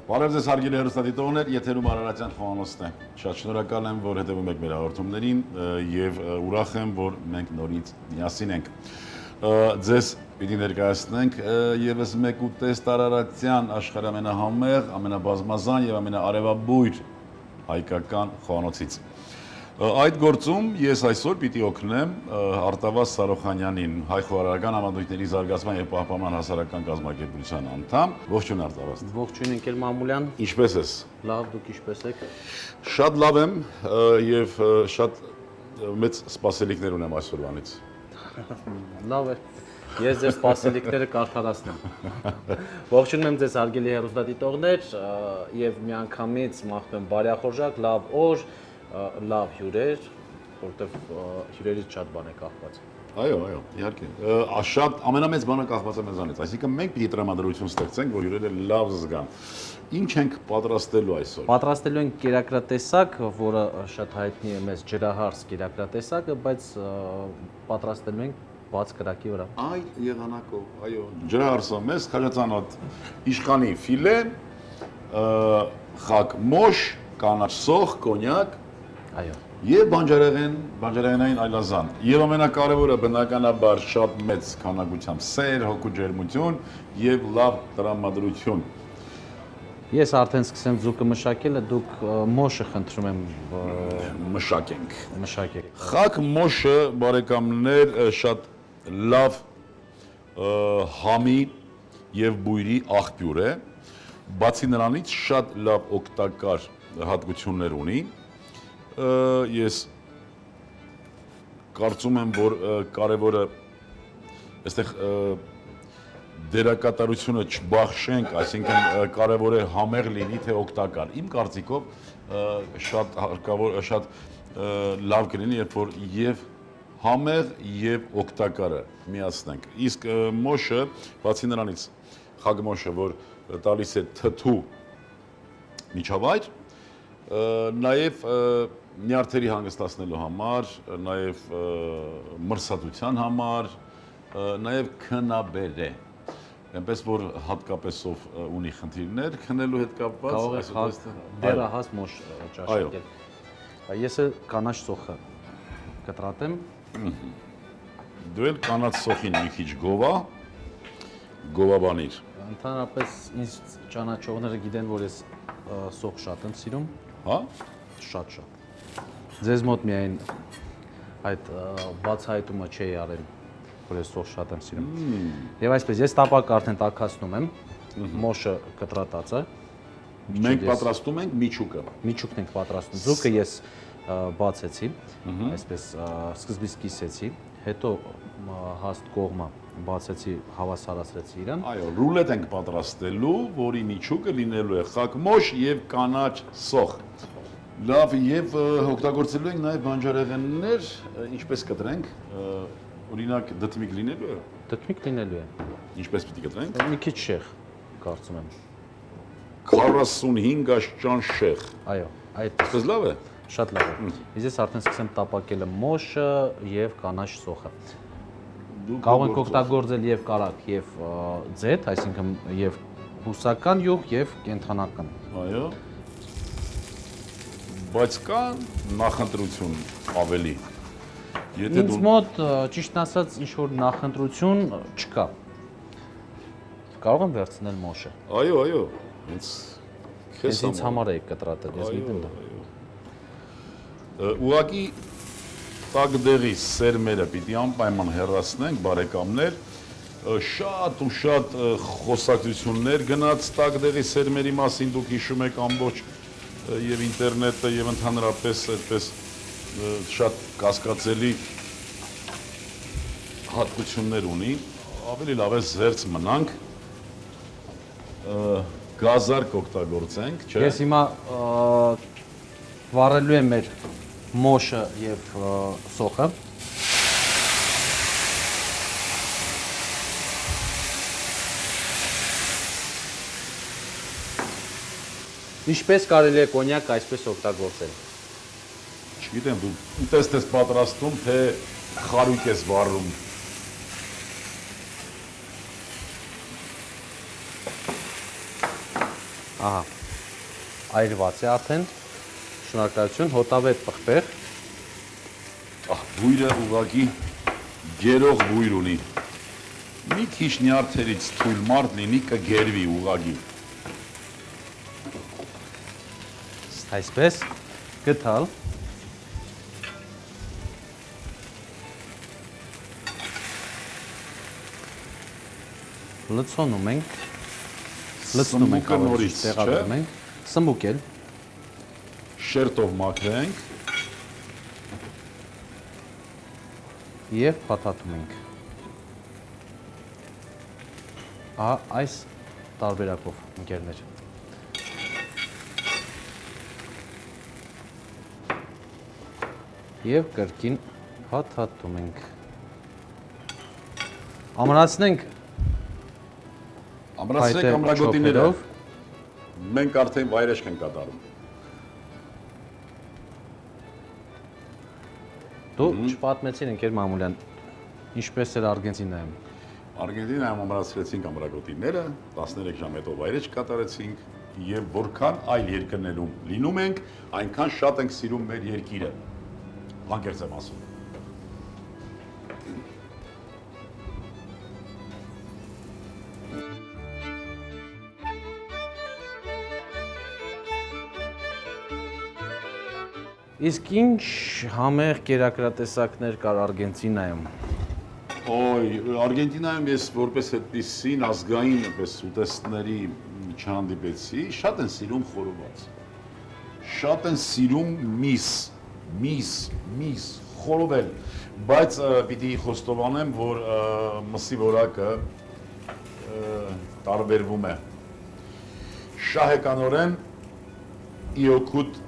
Բարև ձեզ հարգելի հեռուստադիտողներ, եթերում Արարատյան խոհանոցն է։ Շատ շնորհակալ եմ, որ հետևում եք մեր հաղորդումներին եւ ուրախ եմ, որ մենք նորից միասին ենք։ Ձեզ պիտի ներկայացնենք եւս մեկ ուտեստ Արարատյան աշխարհի ամենահամեղ, ամենաբազմազան եւ ամենաարևաբույր հայկական խոհանոցից։ Այդ գործում ես այսօր պիտի օգնեմ Արտավազ Սարոխանյանին, հայ խոհարարական համադրույքների զարգացման եւ պահպանման հասարակական կազմակերպության անդամ։ Ողջույն Արտավազ։ Ողջույն ընկեր Մամուլյան։ Ինչպե՞ս ես։ Լավ, դուք ինչպե՞ս եք։ Շատ լավ եմ եւ շատ մեծ սպասելիքներ ունեմ այսօրվանից։ Լավ է։ Ես ձեր սպասելիքները կարդարացնեմ։ Ողջունում եմ ձեզ հարգելի հեռուստադիտողներ եւ միանգամից մաղթում բարեխորժակ, լավ օր, լավ հյուրեր, որտեղ հյուրերից շատ բան է կախված։ Այո, իհարկե։ Շատ ամենամեծ բանը կախված է մեզանից, այսինքն մենք պիտի տրամադրություն ստեղծենք, որ հյուրերը լավ զգան։ Ինչ ենք պատրաստելու այսօր։ Պատրաստելու ենք կերակրատեսակ, որը շատ հայտնի է մեզ ջրահարս կերակրատեսակը, բայց պատրաստելու ենք բաց կրակի վրա։ Այ եղանակով, այո, ջրահարսը մեզ քաջածանոթ իշխանի ֆիլե, խակ մոշ, կանաչ սոխ, կոնյակ, այո, եւ բանջարեղենային այլազան։ Եվ ամենակարևորը բնականաբար շատ մեծ քանակությամբ սեր, հոգու ջերմություն եւ լավ տրամադրություն։ Ես արդեն սկսեմ ձուկը մշակելը, դուք մոշը խնդրում եմ Մշակենք։ մշակեք։ Խակ մոշը, բարեկամներ, շատ լավ համի եւ բույրի աղբյուր է, բացի նրանից շատ լավ օգտակար հատկություններ ունի։ Ես կարծում եմ, որ կարևորը այստեղ դերակատարությունը չբախշենք, այսինքն կարևոր է համեղ լինի, թե օգտակար։ Իմ կարծիքով շատ հարկավոր, շատ լավ կլինի, երբ որ եւ համեղ եւ օգտակարը միացնենք։ Իսկ մոշը, բացի նրանից, խագմոշը, որ տալիս է թթու միջավայր, նաեւ նյարդերի հանգստացնելու համար, նաեւ մրսատության համար, նաեւ քնաբեր է։ Այնպես որ հատկապես ով ունի խնդիրներ քնելու հետ կապված, Կարող է դեռահաս մոշ ճաշակել։ Ես կանաչ սոխը կտրատեմ։ Դու էլ կանաչ սոխին մի քիչ գովաբանիր։ Ընդհանրապես ինձ ճանաչողները գիտեն, որ ես սոխ շատ եմ սիրում։ Հա? Շատ։ Ձեզ մոտ միայն այդ բացահայտումը չի արել, որ ես սոխ շատ եմ սիրում։ Եվ այսպես ես տապակը արդեն տաքացնում եմ, մոշը կտրատած է։ Մենք պատրաստում ենք միչուկը։ Միչուկն ենք պատրաստում։ Ձուկը ես բացեցի, այսպես սկզբից կիսեցի, հետո հաստ կողմը բացեցի, հավասարացրեցի իրան։ Այո, ռուլետ ենք պատրաստելու, որի միչուկը լինելու է խակմոշ եւ կանաչ սոխ։ Լավ, եւ օգտագործելու ենք նաեւ բանջարեղեններ, ինչպես կտրենք, օրինակ դդմիկ լինելու է։ Դդմիկ լինելու է։ Ինչպես պիտի կտրենք։ Մի քիչ շեղ, կարծում եմ։ 45 աշճան շեղ։ Այո, այդպես։ Այսպես լավ է։ Շատ լավ է։ Իսկ ես արդեն սկսեմ տապակելը մոշը եւ կանաչ սոխը։ Կարող ենք օգտագործել եւ կարակ, եւ ձեթ, այսինքն եւ բուսական յուղ եւ կենտրոնական։ Այո։ Բայց կա նախընտրություն ավելի։ Եթե Ինձ մոտ ճիշտ ասած ինչ որ նախընտրություն չկա։ Կարող եմ վերցնել մոշը։ Այո, ինձ Ես ինձ համար էի կտրատել, ես գիտեմ դա։ Ուղղակի տակ դեղի սերմերը պիտի անպայման հեռացնենք, բարեկամներ, շատ ու շատ խոսակցություններ գնաց տակ դեղի սերմերի մասին, դուք հիշում եք ամբողջ եւ ինտերնետը եւ ընդհանրապես այդպես շատ կասկածելի հատկություններ ունի, ավելի լավ է զերծ մնանք, գազարկ օգտագործենք, չէ՞։ Ես հիմա վառելու եմ մեր մոշը եւ սոխը։ Ինչպես կարելի է կոնյակ այսպես օգտագործել։ Չգիտեմ, դու ուտեստ ես պատրաստում, թե խարույկ ես վառում։ Ահա։ Այրված է արդեն։ Շնորհակալություն, հոտավետ պղպեղ։ Բույրը ուղղակի գերող բույր ունի։ Մի քիչ նյարդերից թույլ մարդ լինի կգերվի ուղղակի։ Այսպես գտալ։ Լցոնում ենք։ Լցնում ենք նորից, տեղադրում ենք։ Սմուկել։ Շերտով մաքրենք Եվ փաթաթում ենք։ Ահա այս տարբերակով ընկերներ։ Եվ կրկին փաթաթում ենք։ Ամրացնենք ամրացրեք ամրագոտիները։ Մենք արդեն վայրեջք ենք կատարում։ Դու չպատմեցին ընկեր Մամուլյան, ինչպես էր Արգենտինայում։ Արգենտինայում ամրացրեցինք ամրագոտիները, 13 ժամ հետո վայրեջք կատարեցինք եւ որքան այլ երկրներում լինում ենք, այնքան շատ ենք սիրում մեր երկիրը։ Անկեղծ եմ ասում։ Իսկ ինչ համեղ կերակրատեսակներ կար Արգենտինայում։ Օй, Արգենտինայում ես որպես այդպիսին ազգային ուտեստների չհանդիպեցի, շատ են սիրում խորոված։ Շատ են սիրում միս, խորովել, բայց պիտի խոստովանեմ, որ մսի որակը տարբերվում է։ Շահեկանորեն իօքուտ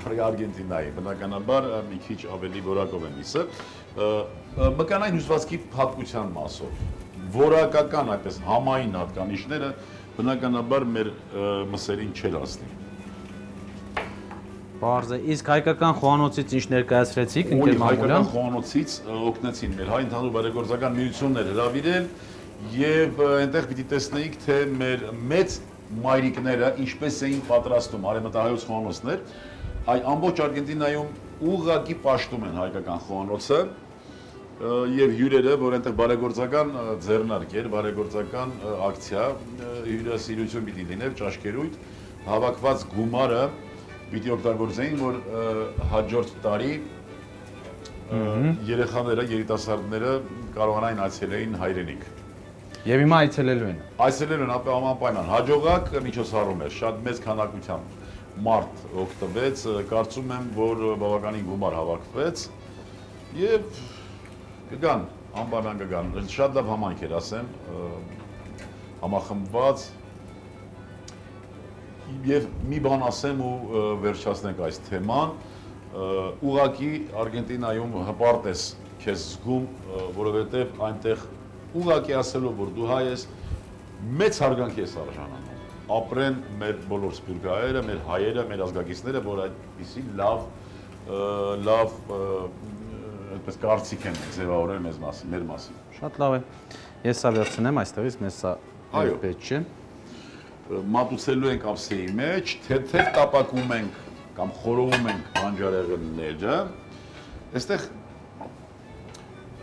Արգենտինայի, բնականաբար մի քիչ ավելի որակով են միսը, մկանային հյուսվածքի փափկության մասով, որակական այդպես համային հատկանիշները բնականաբար մեր մսերին չեր ասնի։ Պարզ է, իսկ հայկական խոհանոցից ինչ ներկայացրեցիք, ընկեր Մամուլյան։ Հայկական խոհանոցից օգնեցին մեր հայ ընդհանուր բարեգործական միություններ հրավիրել եւ այնտեղ պիտի տեսնեիք, թե մեր մեծ մայրիկները ինչպես էին պատրաստում արևմտահայոց խոհանոցներ, այ ամբողջ Արգենտինայում ուղղակի պաշտում են հայկական խոհանոցը եւ հյուրերը, որ այնտեղ բարեգործական ձեռնարկ էր, բարեգործական ակցիա, հյուրասիրություն պիտի լիներ, ճաշկերույթ, հավաքված գումարը պիտի օգտագործեին, որ հաջորդ տարի երեխաները, երիտասարդները կարողանային այցելեին հայրենիք։ Եվ հիմա այցելելու են։ Այցելելու են անպայման հաջողակ միջոցառում էր, շատ մեծ քանակությամբ մարդ օգտվեց, կարծում եմ, որ բավականին գումար հավաքվեց եւ կգան, անպայման կգան, շատ լավ համայնք էր, ասեմ, համախմբված եւ մի բան ասեմ ու վերջացնենք այս թեման, ուղղակի Արգենտինայում հպարտ ես քեզ զգում, որովհետեւ այնտեղ ուղղակի ասելով, որ դու հայ ես, մեծ հարգանքի ես արժանանում։ Ապրեն մեր բոլոր սփյուռքահայերը, մեր հայերը, մեր ազգակիցները, որ այդպիսի լավ այդպես կարծիք են ձևավորել մեզ մասին, մեր մասին։ Շատ լավ է։ Ես սա վերցնեմ այստեղից, մեզ սա պետք չէ։ Մատուցելու ենք ափսեի մեջ, թեթև տապակում ենք կամ խորովում ենք բանջարեղենները։ Այստեղ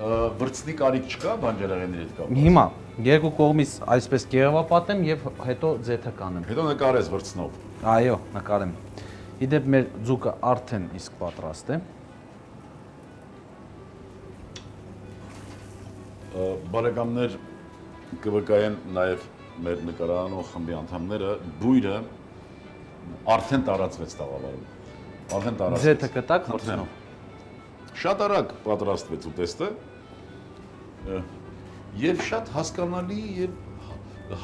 վրձնի կարիք չկա բանջարեղենների հետ կապված։ Հիմա երկու կողմից այսպես կեղևապատեմ եւ հետո ձեթը կանեմ։ Հետո նկարես վրձնով։ Այո, նկարեմ։ Իդեպ մեր ձուկը արդեն իսկ պատրաստ է։ Բարեկամներ կվկայեն նաև մեր նկարանող խմբի անդամները, բույրը արդեն տարածվեց տաղավարում։ Արդեն տարածվեց։ Ձեթը կտակ վրձնով։ Շատ արագ պատրաստվեց ուտեստը եւ շատ հասկանալի եւ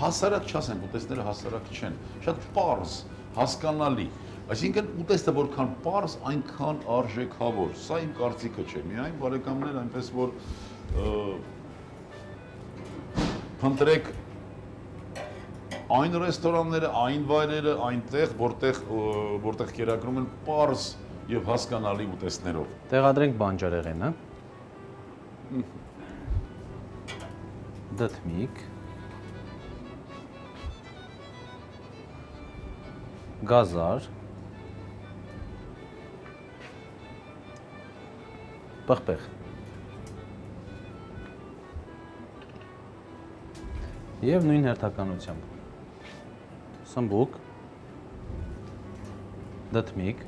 հասարակ չասեմ, ուտեստները հասարակ չեն, շատ պարզ, հասկանալի։ Այսինքն ուտեստը որքան պարզ, այնքան արժեքավոր։ Սա իմ կարծիքը չէ, միայն բարեկամներ այնպես որ փնտրեք այն ռեստորանները, այն վայրերը, այնտեղ, որտեղ կերակրում են պարզ եւ հասկանալի ուտեստներով։ Տեղադրենք բանջարեղենը։ Դդմիկ։ Գազար, պղպեղ և նույն հերթականությամբ սմբուկ, դդմիկ,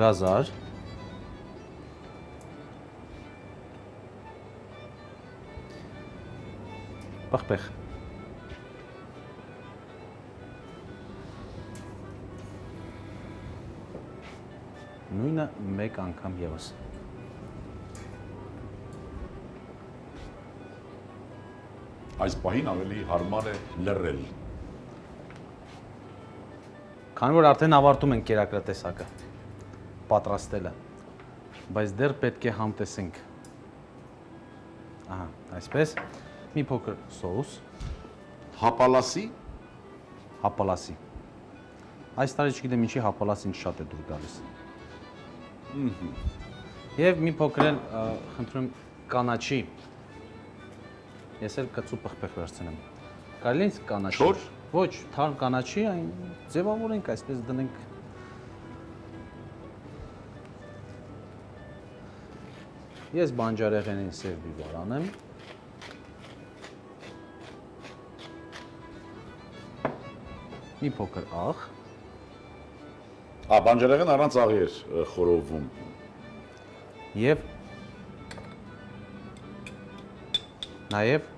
գազար, պղպեղ նույնը մեկ անգամ ևս Այս պահին ավելի հարմար է լռել։ Քանի որ արդեն ավարտում ենք կերակրատեսակը, պատրաստելը, բայց դեռ պետք է համտեսենք։ Ահա, այսպես, մի փոքր սոուս, Հապալասի հապալասի։ Այս տարի չգիտեմ ինչի հապալասին շատ է դուր գալիս։ Եվ մի փոքր էլ խնդրում կանաչի։ Ես էլ կծու պղպեղ վերցնեմ։ Կարելի է կանաչի։ Չոր։ Ոչ, թարմ կանաչի, այն ձևավորենք, այսպես դնենք։ Ես բանջարեղենին սև բիբար անեմ։ Մի փոքր աղ։ Բանջարեղեն առանց աղի էր խորովում։ Եվ նաև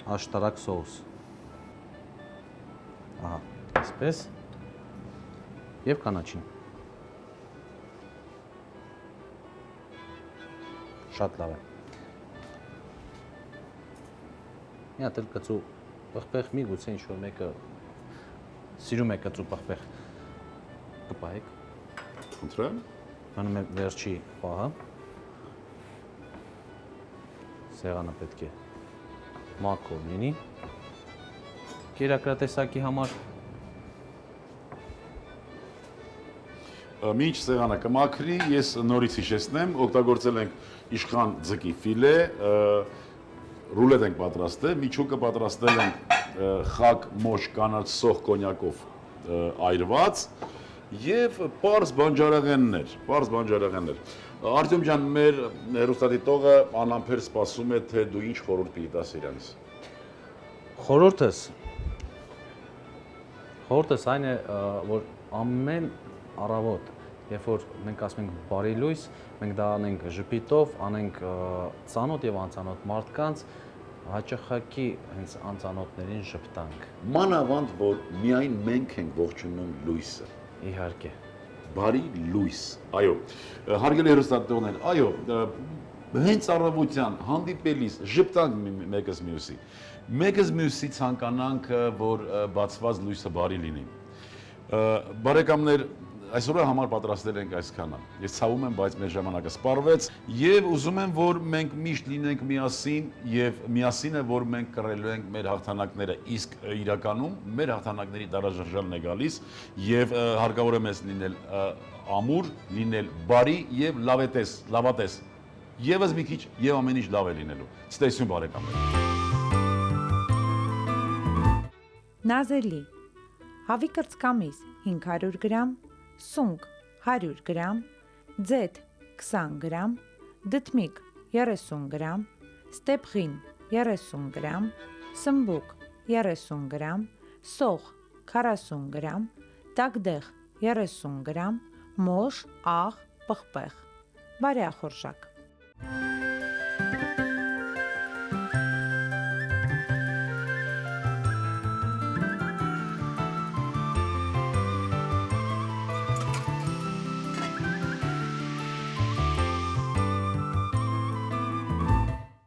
աշտարակ սոուս։ Ահա, այսպես։ Եվ կանաչին։ Շատ լավ է։ Մի հատ էլ կծու պղպեղ մի գուցե ինչ-որ մեկը սիրում է կծու պղպեղ կպահեք։ Խնդրեմ։ Մնում է վերջի պահը։ Սեղանը պետք է մաքուր լինի կերակրատեսակի համար։ Մինչ սեղանը կմաքրի, ես նորից հիշեցնեմ, օգտագործել ենք իշխան ձկի ֆիլե, ռուլետ ենք պատրաստել, միջուկը պատրաստել ենք խակ մոշ կանաչ սոխ կոնյակով այրված եւ պարզ բանջարեղեններ։ Արտյոմ ջան, մեր հեռուստադիտողը անամբեր սպասում է, թե դու ինչ խորհուրդ պիտի տաս իրանց։ Խորհուրդս այն է, որ ամեն առավոտ, երբ որ մենք ասում ենք բարի լույս, մենք դա անենք ժպիտով, անենք ծանոթ եւ անծանոթ մարդկանց, հաճախակի հենց անծանոթներին ժպտանք։ Մանավանդ, որ միայն մենք ենք ողջունում լույսը։ Իհարկե։ Բարի լույս, այո, հարգելի հեռուստադիտողներ, այո, հենց առավոտյան հանդիպելիս ժպտանք մեկս մյուսի ցանկանանք, որ բացված լույսը բարի լինի։ Բարեկամներ, այսօրվա համար պատրաստել ենք այսքանը։ Ես ցավում եմ, բայց մեր ժամանակը սպառվեց եւ ուզում եմ, որ մենք միշտ լինենք միասին եւ միասին է, որ մենք կռելու ենք մեր հաղթանակները, իսկ իրականում մեր հաղթանակների դարաժրջանն է գալիս եւ հարկավոր է մեզ լինել ամուր, լինել բարի եւ լավատես։ Եվս մի քիչ եւ ամեն ինչ լավ է լինելու։ Ցտեսություն բարեկամներ։ Նազելի հավի կրծքամիս 500 գրամ, սունկ 100 գրամ, ձեթ 20 գրամ, դդմիկ 30 գրամ, ստեփղին 30 գրամ, սմբուկ 30 գրամ, սոխ 40 գրամ, դագդեղ 30 գրամ, մոշ, աղ, պղպեղ, բարեախորժակ։